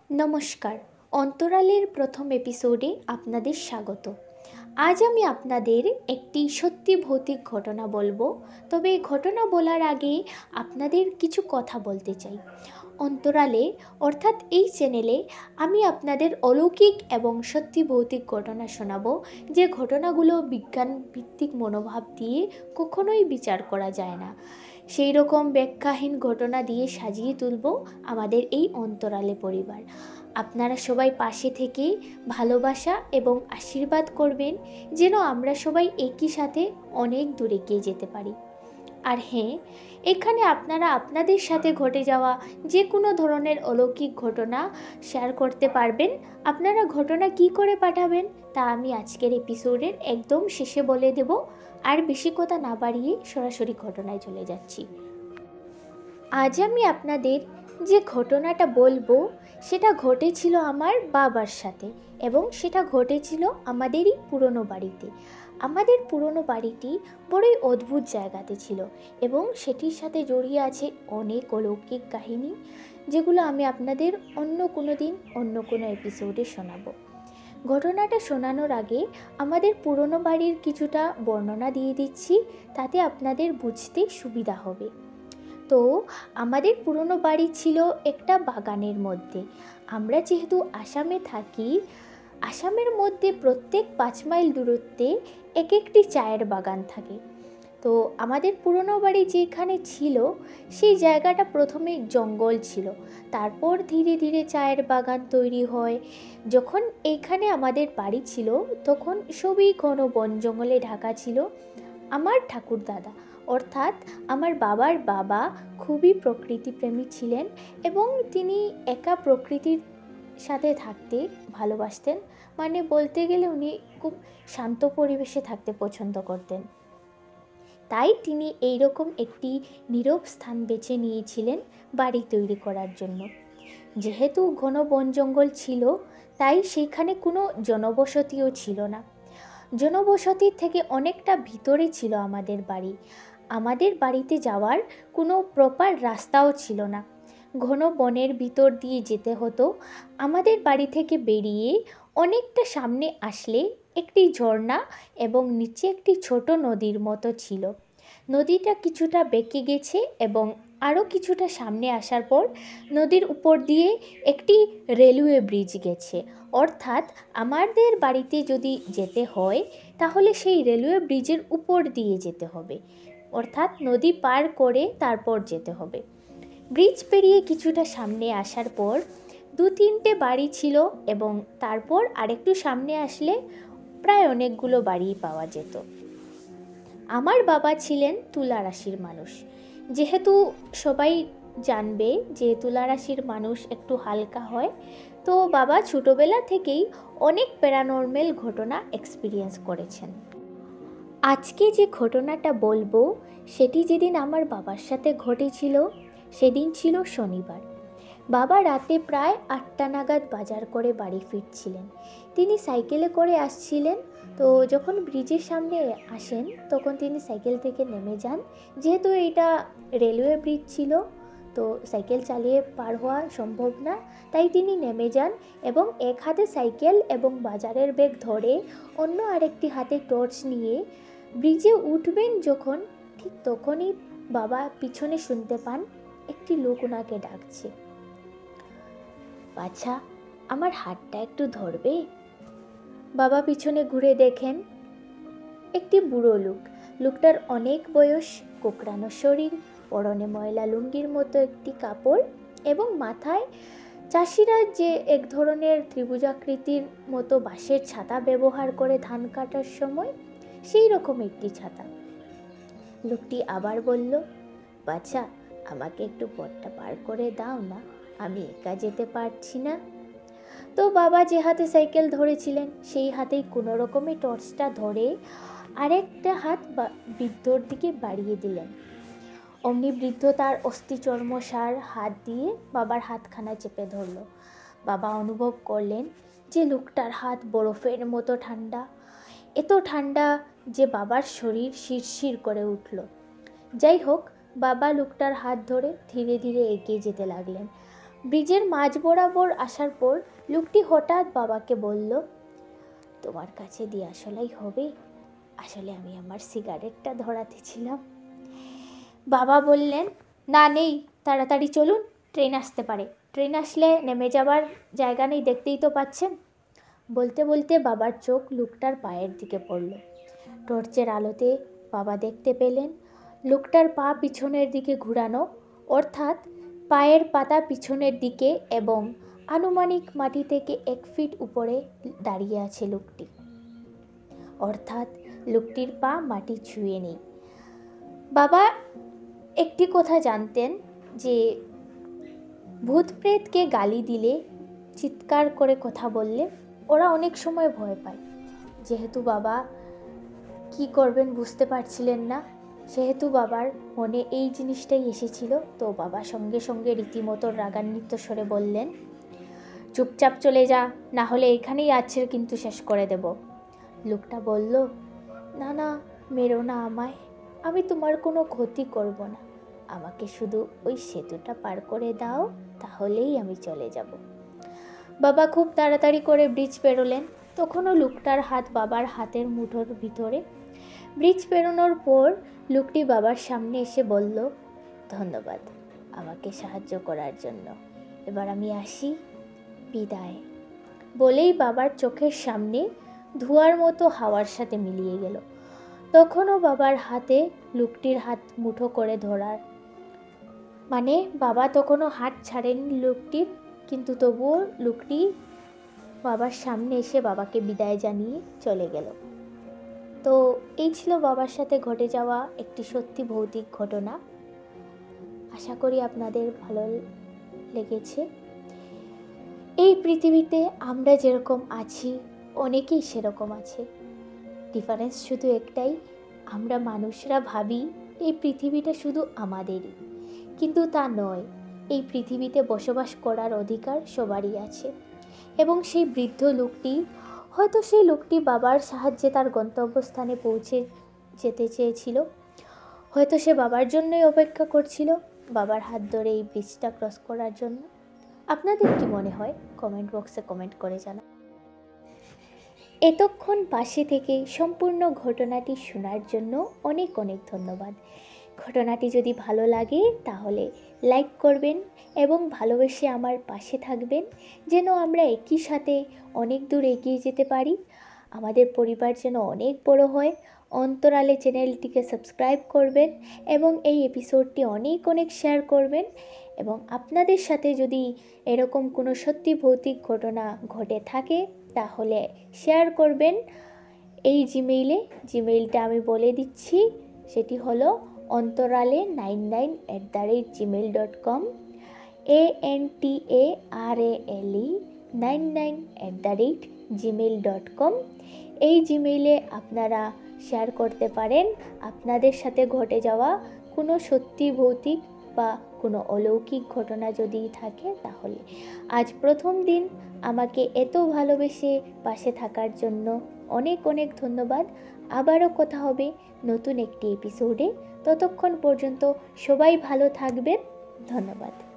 নমস্কার, অন্তরালের প্রথম এপিসোডে আপনাদের স্বাগত। আজ আমি আপনাদের একটি সত্যি ভৌতিক ঘটনা বলবো। তবে এই ঘটনা বলার আগে আপনাদের কিছু কথা বলতে চাই। অন্তরালে অর্থাৎ এই চ্যানেলে আমি আপনাদের অলৌকিক এবং সত্যি ভৌতিক ঘটনা শোনাবো, যে ঘটনাগুলো বিজ্ঞান ভিত্তিক মনোভাব দিয়ে কখনোই বিচার করা যায় না। সেই রকম ব্যাখ্যাহীন ঘটনা দিয়ে সাজিয়ে তুলব আমাদের এই অন্তরালে পরিবার। আপনারা সবাই পাশে থেকে ভালোবাসা এবং আশীর্বাদ করবেন, যেন আমরা সবাই একই সাথে অনেক দূরে এগিয়ে যেতে পারি। আর হ্যাঁ, এখানে আপনারা আপনাদের সাথে ঘটে যাওয়া যে কোনো ধরনের অলৌকিক ঘটনা শেয়ার করতে পারবেন। আপনারা ঘটনা কি করে পাঠাবেন তা আমি আজকের এপিসোডের একদম শেষে বলে দেব। আর বেশি কথা না বাড়িয়ে সরাসরি ঘটনায় চলে যাচ্ছি। আজ আমি আপনাদের যে ঘটনাটা বলবো সেটা ঘটেছিল আমার বাবার সাথে, এবং সেটা ঘটেছিল আমাদেরই পুরনো বাড়িতে। আমাদের পুরনো বাড়িটি বড়ই অদ্ভুত জায়গাতে ছিল, এবং সেটির সাথে জড়িয়ে আছে অনেক অলৌকিক কাহিনী, যেগুলো আমি আপনাদের অন্য কোনো দিন অন্য কোনো এপিসোডে শোনাবো। ঘটনাটা শোনানোর আগে আমাদের পুরনো বাড়ির কিছুটা বর্ণনা দিয়ে দিচ্ছি, তাতে আপনাদের বুঝতে সুবিধা হবে। তো আমাদের পুরনো বাড়ি ছিল একটা বাগানের মধ্যে। আমরা যেহেতু আসামে থাকি, আসামের মধ্যে প্রত্যেক 5 মাইল দূরত্বে এক একটি চায়ের বাগান থাকে। তো আমাদের পুরনো বাড়ি যেখানে ছিল সেই জায়গাটা প্রথমে জঙ্গল ছিল, তারপর ধীরে ধীরে চায়ের বাগান তৈরি হয়। যখন এইখানে আমাদের বাড়ি ছিল তখন সবই ঘন বন জঙ্গলে ঢাকা ছিল। আমার ঠাকুরদাদা অর্থাৎ আমার বাবার বাবা খুবই প্রকৃতিপ্রেমী ছিলেন, এবং তিনি একা প্রকৃতির সাথে থাকতে ভালোবাসতেন। মানে বলতে গেলে উনি খুব শান্ত পরিবেশে থাকতে পছন্দ করতেন। তাই তিনি এইরকম একটি নীরব স্থান বেছে নিয়েছিলেন বাড়ি তৈরি করার জন্য। যেহেতু ঘন বন জঙ্গল ছিল, তাই সেখানে কোনো জনবসতিও ছিল না। জনবসতির থেকে অনেকটা ভিতরে ছিল আমাদের বাড়ি। আমাদের বাড়িতে যাওয়ার কোনো প্রপার রাস্তাও ছিল না, ঘন বনের ভিতর দিয়ে যেতে হতো। আমাদের বাড়ি থেকে বেরিয়ে অনেকটা সামনে আসলে একটি ঝর্ণা এবং নিচে একটি ছোট নদীর মতো ছিল। নদীটা কিছুটা বেঁকে গেছে, এবং আরও কিছুটা সামনে আসার পর নদীর উপর দিয়ে একটি রেলওয়ে ব্রিজ গেছে। অর্থাৎ আমাদের বাড়িতে যদি যেতে হয় তাহলে সেই রেলওয়ে ব্রিজের উপর দিয়ে যেতে হবে, অর্থাৎ নদী পার করে তারপর যেতে হবে। ব্রিজ পেরিয়ে কিছুটা সামনে আসার পর 2-3টে বাড়ি ছিল, এবং তারপর আরেকটু সামনে আসলে প্রায় অনেকগুলো বাড়ি পাওয়া যেত। আমার বাবা ছিলেন তুলা রাশির মানুষ। যেহেতু সবাই জানবে যে তুলা রাশির মানুষ একটু হালকা হয়, তো বাবা ছোটোবেলা থেকেই অনেক প্যারানর্মাল ঘটনা এক্সপিরিয়েন্স করেছেন। আজকে যে ঘটনাটা বলবো সেটি যেদিন আমার বাবার সাথে ঘটেছিল সেদিন ছিল শনিবার। বাবা রাতে প্রায় 8টা নাগাদ বাজার করে বাড়ি ফিরছিলেন। তিনি সাইকেলে করে আসছিলেন। তো যখন ব্রিজের সামনে আসেন তখন তিনি সাইকেল থেকে নেমে যান। যেহেতু এটা রেলওয়ে ব্রিজ ছিল, তো সাইকেল চালিয়ে পার হওয়া সম্ভব না, তাই তিনি নেমে যান এবং এক হাতে সাইকেল এবং বাজারের ব্যাগ ধরে অন্য আরেকটি হাতে টর্চ নিয়ে ব্রিজে উঠবেন যখন, ঠিক তখনই বাবা পিছনে শুনতে পান একটি লোক ওনাকে ডাকছে, বাছা আমার হাতটা একটু ধরবে? বাবা পিছনে ঘুরে দেখেন একটি বুড়ো লোক। লোকটার অনেক বয়স, কোকড়ানো শরীর, পরনে ময়লা লুঙ্গির মতো একটি কাপড়, এবং মাথায় চাষিরা যে এক ধরনের ত্রিভুজাকৃতির মতো বাঁশের ছাতা ব্যবহার করে ধান কাটার সময়, সেই রকম একটি ছাতা। লোকটি আবার বলল, বাছা আমাকে একটু পথটা পার করে দাও না, আমি একা যেতে পারছি না। তো বাবা যে হাতে সাইকেল ধরেছিলেন সেই হাতেই কোনো রকমে টর্চটা ধরে আরেকটা হাত বৃদ্ধর দিকে বাড়িয়ে দিলেন। অমনি বৃদ্ধ তার অস্থিচর্মসার হাত দিয়ে বাবার হাতখানা চেপে ধরল। বাবা অনুভব করলেন যে লোকটার হাত বরফের মতো ঠান্ডা, এত ঠান্ডা যে বাবার শরীর শিরশির করে উঠল। যাই হোক, বাবা লোকটার হাত ধরে ধীরে ধীরে এগিয়ে যেতে লাগলেন। ব্রিজের মাঝ বরাবর আসার পর লোকটি হঠাৎ বাবাকে বলল, তোমার কাছে দিয়াশলাই হবে? আসলে আমি আমার সিগারেটটা ধরাতে ছিলাম। বাবা বললেন, না নেই, তাড়াতাড়ি চলুন, ট্রেন আসতে পারে, ট্রেন আসলে নেমে যাবার জায়গা নেই, দেখতেই তো পাচ্ছেন। বলতে বলতে বাবার চোখ লোকটার পায়ের দিকে পড়ল। টর্চের আলোতে বাবা দেখতে পেলেন লোকটার পা পিছনের দিকে ঘুরানো, অর্থাৎ পায়ের পাতা পিছনের দিকে, এবং আনুমানিক মাটি থেকে 1 ফিট উপরে দাঁড়িয়ে আছে লোকটি, অর্থাৎ লোকটির পা মাটি ছুঁয়ে নেই। বাবা একটি কথা জানতেন যে ভূত প্রেতকে গালি দিলে, চিৎকার করে কথা বললে ওরা অনেক সময় ভয় পায়। যেহেতু বাবা কি করবেন বুঝতে পারছিলেন না, সেহেতু বাবার মনে এই জিনিসটাই এসেছিল, তো বাবা সঙ্গে সঙ্গে রীতিমতো রাগান্বিত স্বরে বললেন, চুপচাপ চলে যা, না হলে এখানেই আছড়ে কিন্তু শেষ করে দেব। লোকটা বলল, না না, মেরো না আমায়, আমি তোমার কোনো ক্ষতি করব না, আমাকে শুধু ওই সেতুটা পার করে দাও, তাহলেই আমি চলে যাব। বাবা খুব তাড়াতাড়ি করে ব্রিজ পেরোলেন। তখনও লোকটার হাত বাবার হাতের মুঠোর ভিতরে। ব্রিজ পেরোনোর পর লোকটি বাবার সামনে এসে বলল, ধন্যবাদ আমাকে সাহায্য করার জন্য, এবার আমি আসি, বিদায়। বলেই বাবার চোখের সামনে ধোঁয়ার মতো হাওয়ার সাথে মিলিয়ে গেল। তখনও বাবার হাতে লোকটির হাত মুঠো করে ধরার, মানে বাবা তখনও হাত ছাড়েননি লোকটির, কিন্তু তবুও লোকটি বাবার সামনে এসে বাবাকে বিদায় জানিয়ে চলে গেল। তো এই ছিল বাবার সাথে ঘটে যাওয়া একটি সত্যি ভৌতিক ঘটনা। আশা করি আপনাদের ভালো লেগেছে। এই পৃথিবীতে আমরা যেরকম আছি অনেকেই সেরকম আছে, ডিফারেন্স শুধু একটাই, আমরা মানুষরা ভাবি এই পৃথিবীটা শুধু আমাদেরই, কিন্তু তা নয়। এই পৃথিবীতে বসবাস করার অধিকার সবারই আছে। এবং সেই বৃদ্ধ লোকটি, হয়তো সেই লোকটি বাবার সাহায্যে তার গন্তব্যস্থানে পৌঁছে যেতে চেয়েছিল, হয়তো সে বাবার জন্যই অপেক্ষা করছিল, বাবার হাত ধরে এই ব্রিজটা ক্রস করার জন্য। আপনাদের কি মনে হয়? কমেন্ট বক্সে কমেন্ট করে জানান। এতক্ষণ পাশে থেকে সম্পূর্ণ ঘটনাটি শোনার জন্য অনেক অনেক ধন্যবাদ। ঘটনাটি যদি ভালো লাগে তাহলে লাইক করবেন এবং ভালোবেসে আমার পাশে থাকবেন, যেন আমরা একই সাথে অনেক দূর এগিয়ে যেতে পারি, আমাদের পরিবার যেন অনেক বড় হয়। অন্তরালে চ্যানেলটিকে সাবস্ক্রাইব করবেন এবং এই এপিসোডটি অনেক অনেক শেয়ার করবেন। এবং আপনাদের সাথে যদি এরকম কোনো সত্যি ভৌতিক ঘটনা ঘটে থাকে তাহলে শেয়ার করবেন এই জিমেইলটা আমি বলে দিচ্ছি, সেটি হলো antorale99@gmail.com, ANTARALE99@gmail.com। এই জিমেইলে আপনারা শেয়ার করতে পারেন আপনাদের সাথে ঘটে যাওয়া কোনো সত্যি ভৌতিক বা কোনো অলৌকিক ঘটনা যদি থাকে তাহলে। আজ প্রথম দিন আমাকে এত ভালোবেসে পাশে থাকার জন্য অনেক অনেক ধন্যবাদ। আবারও কথা হবে নতুন একটি এপিসোডে। ততক্ষণ পর্যন্ত সবাই ভালো থাকবেন। ধন্যবাদ।